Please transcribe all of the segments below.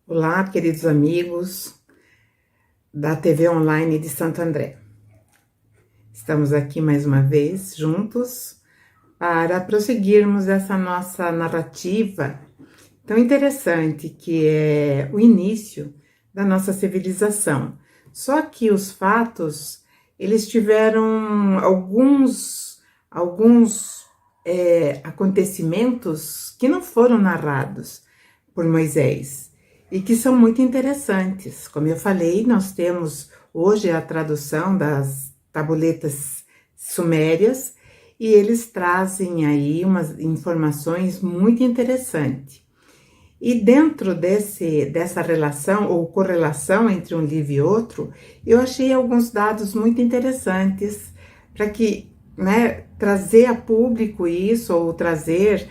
Olá, queridos amigos da TV Online de Santo André. Estamos aqui mais uma vez juntos para prosseguirmos essa nossa narrativa tão interessante que é o início da nossa civilização. Só que os fatos, eles tiveram alguns acontecimentos que não foram narrados por Moisés e que são muito interessantes. Como eu falei, nós temos hoje a tradução das tabuletas sumérias e eles trazem aí umas informações muito interessantes. E dentro dessa relação ou correlação entre um livro e outro, eu achei alguns dados muito interessantes para que, trazer a público isso, ou trazer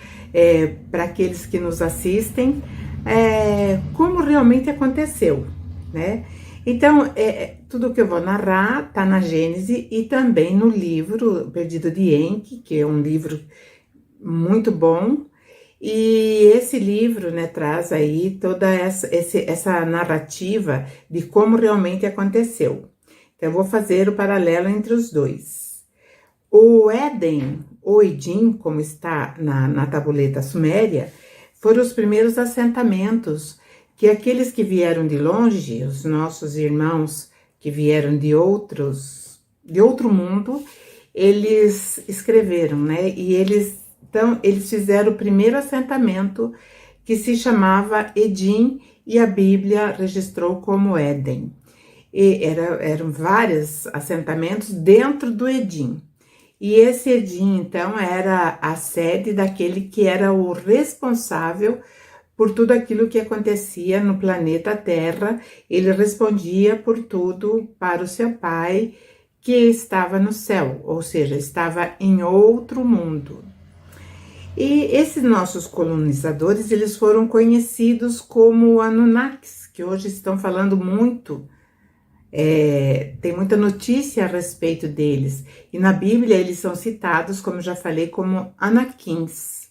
para aqueles que nos assistem, como realmente aconteceu, né? Então, tudo que eu vou narrar está na Gênese e também no livro Perdido de Enki, que é um livro muito bom. E esse livro, traz aí toda essa narrativa de como realmente aconteceu. Então, eu vou fazer o paralelo entre os dois. O Éden, ou Edim, como está na tabuleta suméria, foram os primeiros assentamentos que aqueles que vieram de longe, os nossos irmãos que vieram de outro mundo, eles escreveram, E eles fizeram o primeiro assentamento que se chamava Edim e a Bíblia registrou como Éden. E eram vários assentamentos dentro do Edim. E esse Edim, então, era a sede daquele que era o responsável por tudo aquilo que acontecia no planeta Terra. Ele respondia por tudo para o seu pai, que estava no céu, ou seja, estava em outro mundo. E esses nossos colonizadores, eles foram conhecidos como Anunnakis, que hoje estão falando muito. Tem muita notícia a respeito deles, e na Bíblia eles são citados, como já falei, como Anaquins,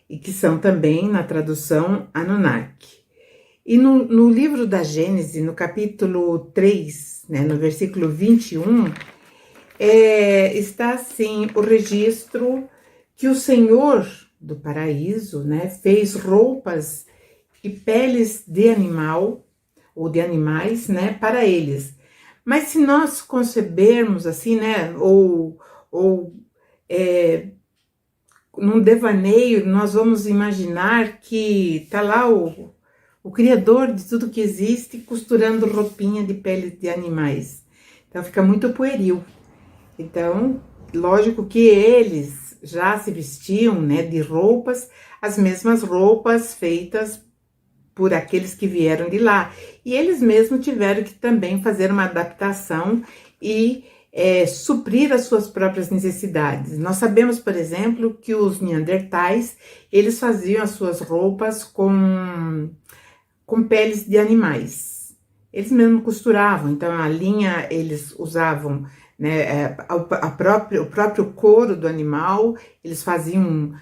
e que são também, na tradução, Anunnaki. E no livro da Gênesis, no capítulo 3, no versículo 21, está assim o registro que o Senhor do paraíso, fez roupas e peles de animal, ou de animais, para eles. Mas se nós concebermos assim, num devaneio, nós vamos imaginar que está lá o Criador de tudo que existe costurando roupinha de pele de animais. Então fica muito pueril. Então, lógico que eles já se vestiam, de roupas, as mesmas roupas feitas por aqueles que vieram de lá. E eles mesmos tiveram que também fazer uma adaptação e suprir as suas próprias necessidades. Nós sabemos, por exemplo, que os neandertais, eles faziam as suas roupas com peles de animais. Eles mesmos costuravam, então a linha eles usavam, o próprio couro do animal, eles faziam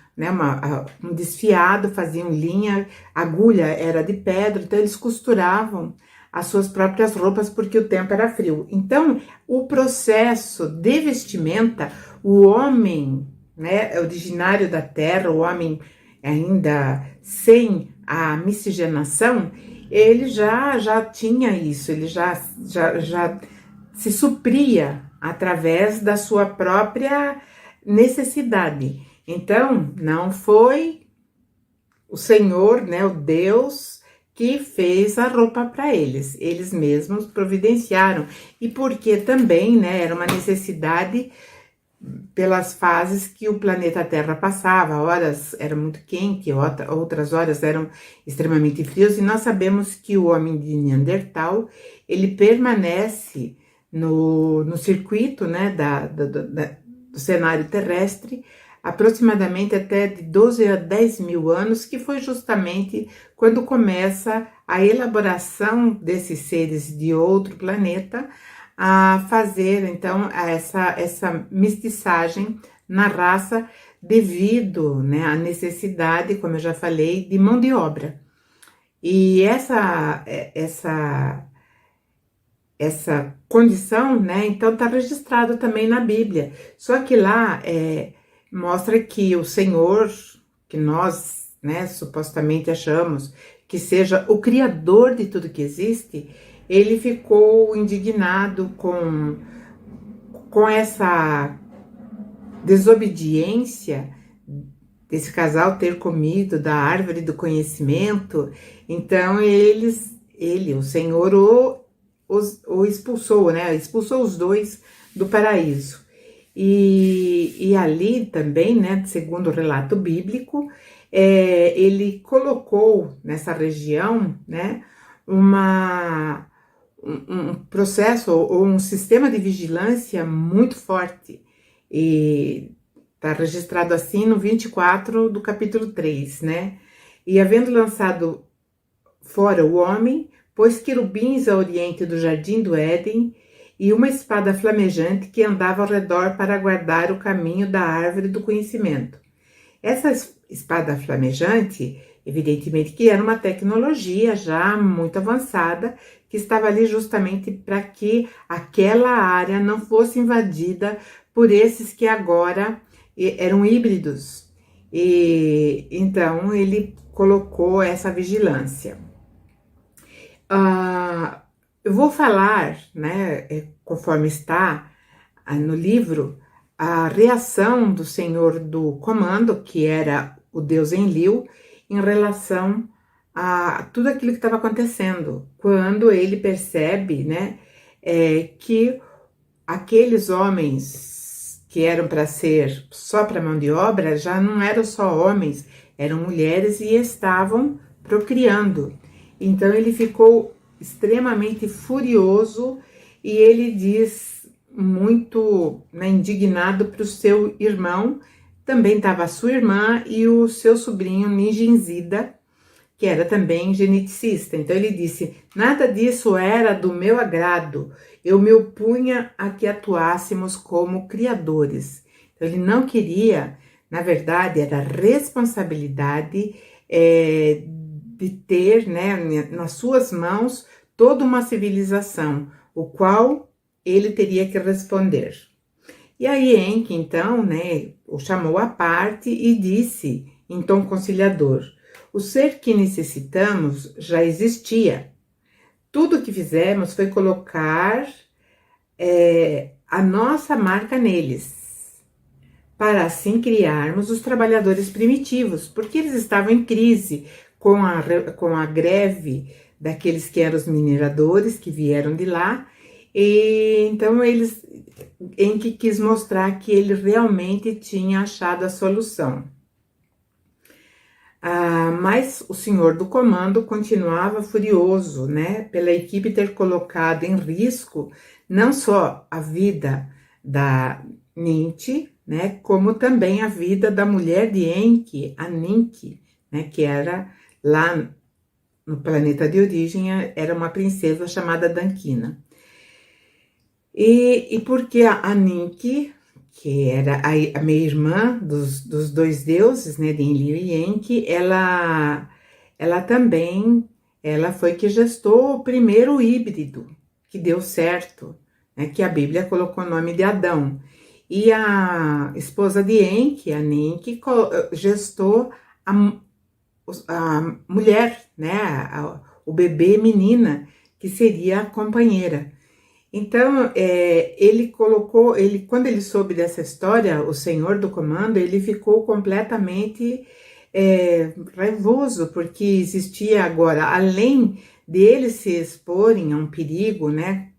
um desfiado, faziam linha, agulha era de pedra, então eles costuravam as suas próprias roupas porque o tempo era frio. Então, o processo de vestimenta, o homem, originário da terra, o homem ainda sem a miscigenação, ele já tinha isso, ele já se supria através da sua própria necessidade. Então, não foi o Senhor, o Deus, que fez a roupa para eles. Eles mesmos providenciaram. E porque também, era uma necessidade pelas fases que o planeta Terra passava. Horas era muito quente, outras horas eram extremamente frios. E nós sabemos que o homem de Neandertal, ele permanece no circuito, do cenário terrestre, aproximadamente até de 12 a 10 mil anos, que foi justamente quando começa a elaboração desses seres de outro planeta a fazer, então, essa mestiçagem na raça devido, né, à necessidade, como eu já falei, de mão de obra. E essa condição, né, então está registrado também na Bíblia. Só que lá mostra que o Senhor, que nós, né, supostamente achamos que seja o Criador de tudo que existe, ele ficou indignado com essa desobediência desse casal ter comido da árvore do conhecimento. Então o Senhor o expulsou, né? Expulsou os dois do paraíso. E ali também, né, segundo o relato bíblico, ele colocou nessa região, né, um processo ou um sistema de vigilância muito forte. E está registrado assim no 24 do capítulo 3, né? E havendo lançado fora o homem, pôs querubins ao oriente do jardim do Éden e uma espada flamejante que andava ao redor para guardar o caminho da árvore do conhecimento. Essa espada flamejante, evidentemente que era uma tecnologia já muito avançada, que estava ali justamente para que aquela área não fosse invadida por esses que agora eram híbridos. E então ele colocou essa vigilância. Eu vou falar, né, conforme está no livro, a reação do Senhor do Comando, que era o Deus Enlil, em relação a tudo aquilo que estava acontecendo, quando ele percebe, né, que aqueles homens que eram para ser só para mão de obra já não eram só homens, eram mulheres e estavam procriando. Então ele ficou extremamente furioso e ele diz muito, né, indignado para o seu irmão, também estava a sua irmã e o seu sobrinho Ninjinzida, que era também geneticista. Então ele disse: nada disso era do meu agrado, eu me opunha a que atuássemos como criadores. Então ele não queria, na verdade, era responsabilidade de ter, né, nas suas mãos toda uma civilização, o qual ele teria que responder. E aí Enki, então, né, o chamou à parte e disse em tom conciliador: o ser que necessitamos já existia. Tudo o que fizemos foi colocar a nossa marca neles, para assim criarmos os trabalhadores primitivos, porque eles estavam em crise com a greve daqueles que eram os mineradores que vieram de lá, e então Enki quis mostrar que ele realmente tinha achado a solução. Mas o senhor do comando continuava furioso, né, pela equipe ter colocado em risco não só a vida da Ninti, né, como também a vida da mulher de Enki, a Ninki, né, que era lá no planeta de origem, era uma princesa chamada Dankina. E porque a Ninki, que era a meia-irmã dos dois deuses, né, de Enlil e Enki, ela também, ela foi que gestou o primeiro híbrido, que deu certo, né, que a Bíblia colocou o nome de Adão. E a esposa de Enki, a Ninki, gestou a mulher, né, o bebê menina, que seria a companheira. Então, quando ele soube dessa história, o senhor do comando, ele ficou completamente raivoso, porque existia agora, além deles se exporem a um perigo, né,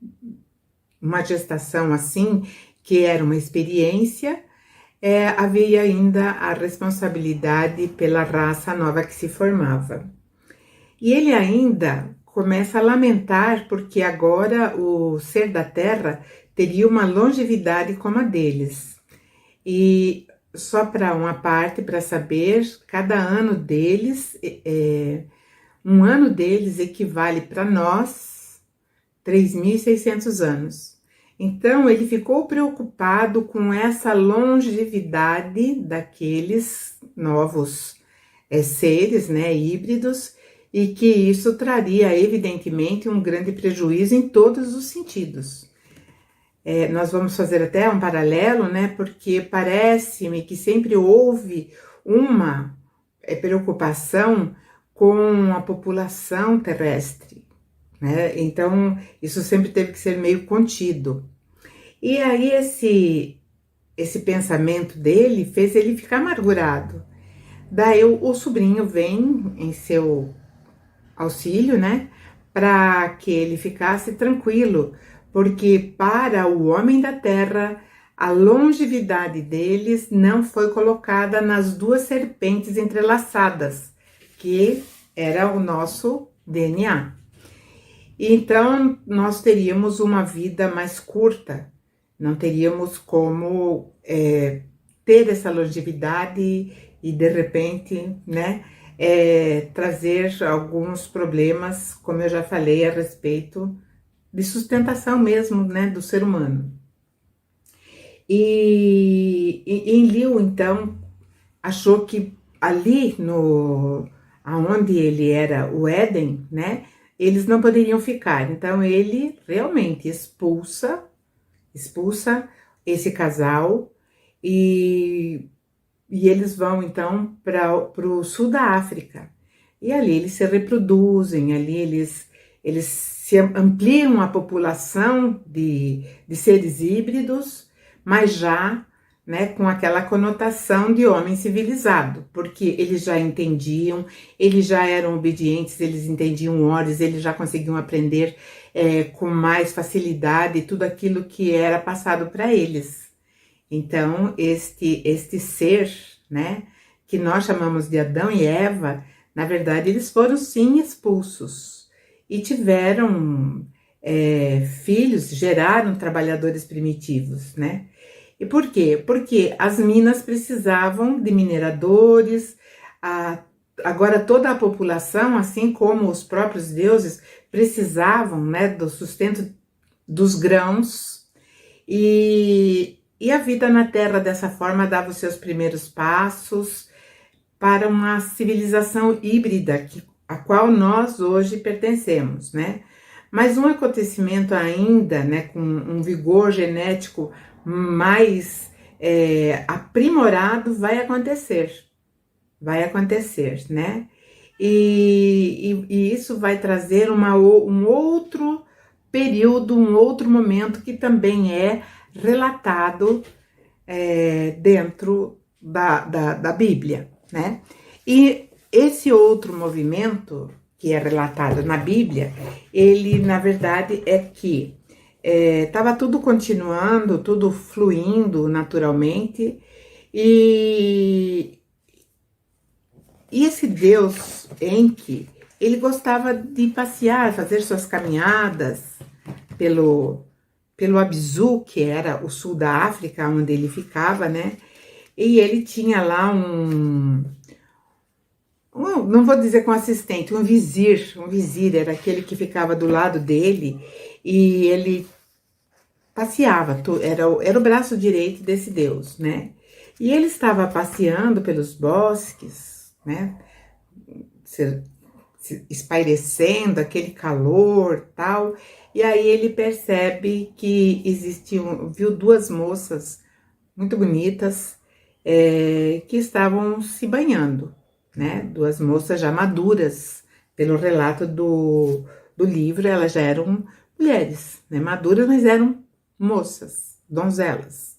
uma gestação assim, que era uma experiência, havia ainda a responsabilidade pela raça nova que se formava. E ele ainda começa a lamentar porque agora o ser da terra teria uma longevidade como a deles. E só para uma parte, para saber, cada ano deles, um ano deles equivale para nós 3.600 anos. Então ele ficou preocupado com essa longevidade daqueles novos seres, né, híbridos, e que isso traria evidentemente um grande prejuízo em todos os sentidos. Nós vamos fazer até um paralelo, né, porque parece-me que sempre houve uma preocupação com a população terrestre, né? Então isso sempre teve que ser meio contido. E aí esse pensamento dele fez ele ficar amargurado. Daí o sobrinho vem em seu auxílio, né, para que ele ficasse tranquilo, porque para o homem da terra a longevidade deles não foi colocada nas duas serpentes entrelaçadas, que era o nosso DNA. Então nós teríamos uma vida mais curta, não teríamos como ter essa longevidade e de repente, né, trazer alguns problemas, como eu já falei, a respeito de sustentação mesmo, né, do ser humano. E Enlil, então, achou que ali aonde ele era o Éden, né, eles não poderiam ficar. Então ele realmente expulsa esse casal e eles vão então para o sul da África. E ali eles se reproduzem, ali eles se ampliam a população de seres híbridos, mas já, né, com aquela conotação de homem civilizado, porque eles já entendiam, eles já eram obedientes, eles entendiam ordens, eles já conseguiam aprender com mais facilidade tudo aquilo que era passado para eles. Então, este ser, né, que nós chamamos de Adão e Eva, na verdade, eles foram sim expulsos e tiveram filhos, geraram trabalhadores primitivos, né? E por quê? Porque as minas precisavam de mineradores, agora toda a população, assim como os próprios deuses, precisavam, né, do sustento dos grãos, e a vida na Terra dessa forma dava os seus primeiros passos para uma civilização híbrida, a qual nós hoje pertencemos, né? Mas um acontecimento ainda, né, com um vigor genético mais aprimorado vai acontecer, né? E isso vai trazer um outro período, um outro momento que também é relatado dentro da Bíblia, né? E esse outro movimento que é relatado na Bíblia, ele na verdade é que estava tudo continuando, tudo fluindo naturalmente, e esse Deus Enki, ele gostava de passear, fazer suas caminhadas pelo Abzu, que era o sul da África, onde ele ficava, né? E ele tinha lá não vou dizer com assistente, um vizir era aquele que ficava do lado dele, e ele passeava, era o braço direito desse Deus, né? E ele estava passeando pelos bosques, né? Se espairecendo, aquele calor, tal. E aí ele percebe que viu duas moças muito bonitas que estavam se banhando, né? Duas moças já maduras, pelo relato do livro, elas já eram mulheres, né? Maduras, mas eram moças, donzelas.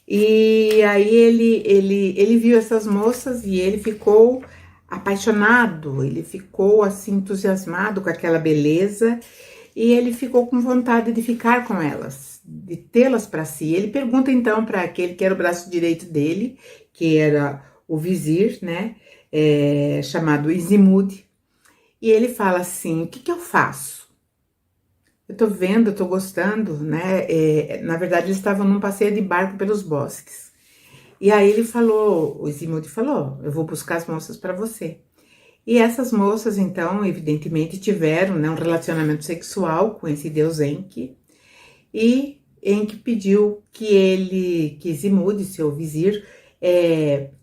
E aí ele viu essas moças e ele ficou apaixonado, ele ficou assim entusiasmado com aquela beleza, e ele ficou com vontade de ficar com elas, de tê-las para si. Ele pergunta então para aquele que era o braço direito dele, que era o vizir, né, chamado Izimud, e ele fala assim: o que eu faço? Eu tô vendo, eu tô gostando, né? Na verdade, eles estavam num passeio de barco pelos bosques. E aí o Izimud falou: eu vou buscar as moças para você. E essas moças, então, evidentemente tiveram, né, um relacionamento sexual com esse deus Enki, e Enki pediu que Zimude, seu vizir,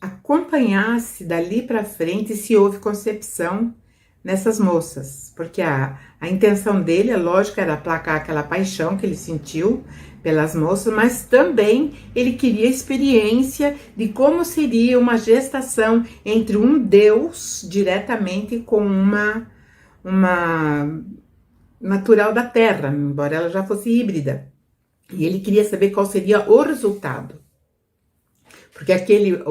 acompanhasse dali para frente se houve concepção nessas moças, porque a intenção dele, é lógico, era aplacar aquela paixão que ele sentiu pelas moças, mas também ele queria experiência de como seria uma gestação entre um deus diretamente com uma natural da Terra, embora ela já fosse híbrida. E ele queria saber qual seria o resultado. Porque aquele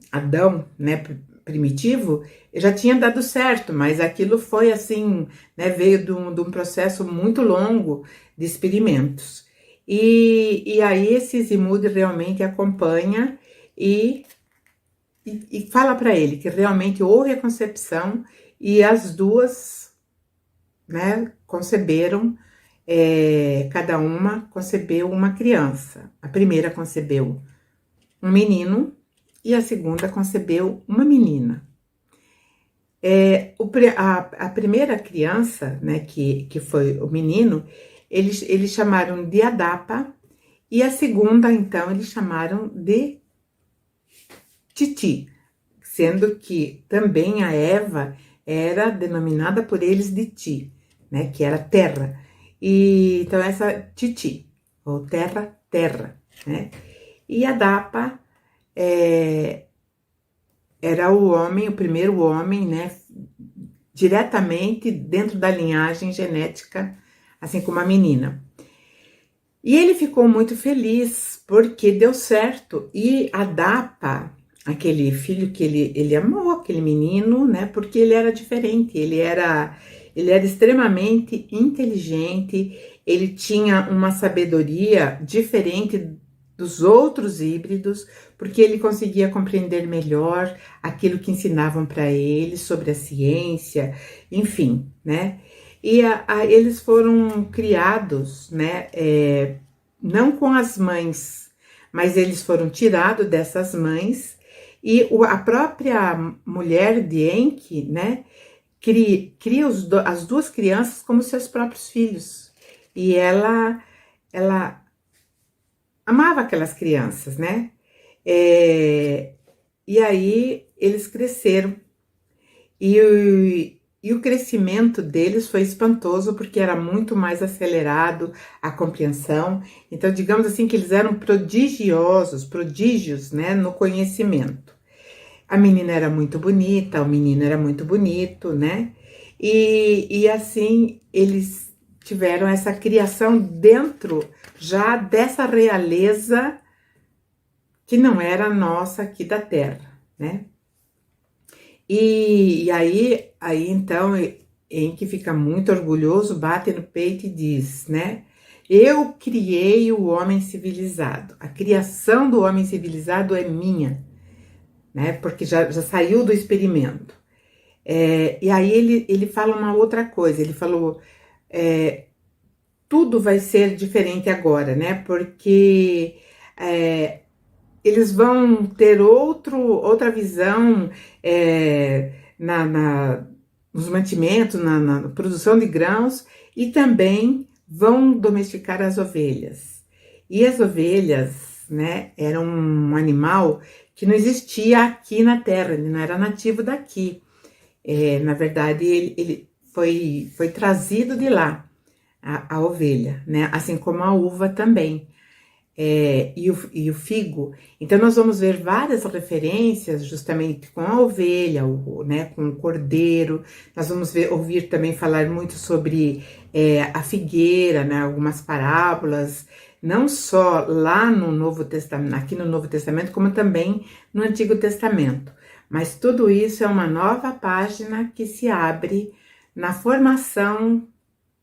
Adão, né, primitivo, já tinha dado certo, mas aquilo foi assim, né, veio de um processo muito longo de experimentos. E aí esse Zimude realmente acompanha e fala para ele que realmente houve a concepção e as duas, né, conceberam, cada uma concebeu uma criança. A primeira concebeu um menino e a segunda concebeu uma menina. A primeira criança, né, que foi o menino, eles chamaram de Adapa, e a segunda, então, eles chamaram de Titi, sendo que também a Eva era denominada por eles de Ti, né, que era terra. E então essa Titi, ou terra, né? E Adapa era o homem, o primeiro homem, né, diretamente dentro da linhagem genética, assim como a menina. E ele ficou muito feliz porque deu certo. E Adapa, aquele filho que ele amou, aquele menino, né, porque ele era diferente, ele era extremamente inteligente, ele tinha uma sabedoria diferente dos outros híbridos, porque ele conseguia compreender melhor aquilo que ensinavam para ele sobre a ciência, enfim, né? E eles foram criados, né, não com as mães, mas eles foram tirados dessas mães, e a própria mulher de Enki, né, cria as duas crianças como seus próprios filhos. E ela amava aquelas crianças, né? E aí eles cresceram. E o crescimento deles foi espantoso, porque era muito mais acelerado a compreensão. Então, digamos assim, que eles eram prodígios, né, no conhecimento. A menina era muito bonita, o menino era muito bonito, né? E assim, eles tiveram essa criação dentro já dessa realeza que não era nossa aqui da Terra, né? E aí então, Enki fica muito orgulhoso, bate no peito e diz, né? Eu criei o homem civilizado. A criação do homem civilizado é minha, né? Porque já saiu do experimento. E aí ele fala uma outra coisa. Ele falou, tudo vai ser diferente agora, né? Porque eles vão ter outra visão nos mantimentos, na produção de grãos, e também vão domesticar as ovelhas. E as ovelhas, né, eram um animal que não existia aqui na Terra, ele não era nativo daqui. Na verdade, ele foi trazido de lá, a ovelha, né, assim como a uva também. E o figo. Então nós vamos ver várias referências justamente com a ovelha, né, com o cordeiro. Nós vamos ouvir também falar muito sobre a figueira, né, algumas parábolas, não só lá no Novo Testamento, aqui no Novo Testamento, como também no Antigo Testamento. Mas tudo isso é uma nova página que se abre na formação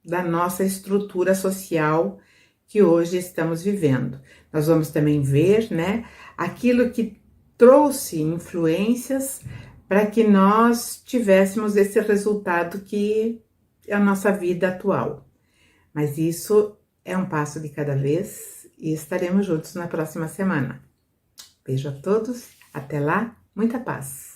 da nossa estrutura social que hoje estamos vivendo. Nós vamos também ver, né, aquilo que trouxe influências para que nós tivéssemos esse resultado que é a nossa vida atual. Mas isso é um passo de cada vez e estaremos juntos na próxima semana. Beijo a todos, até lá, muita paz.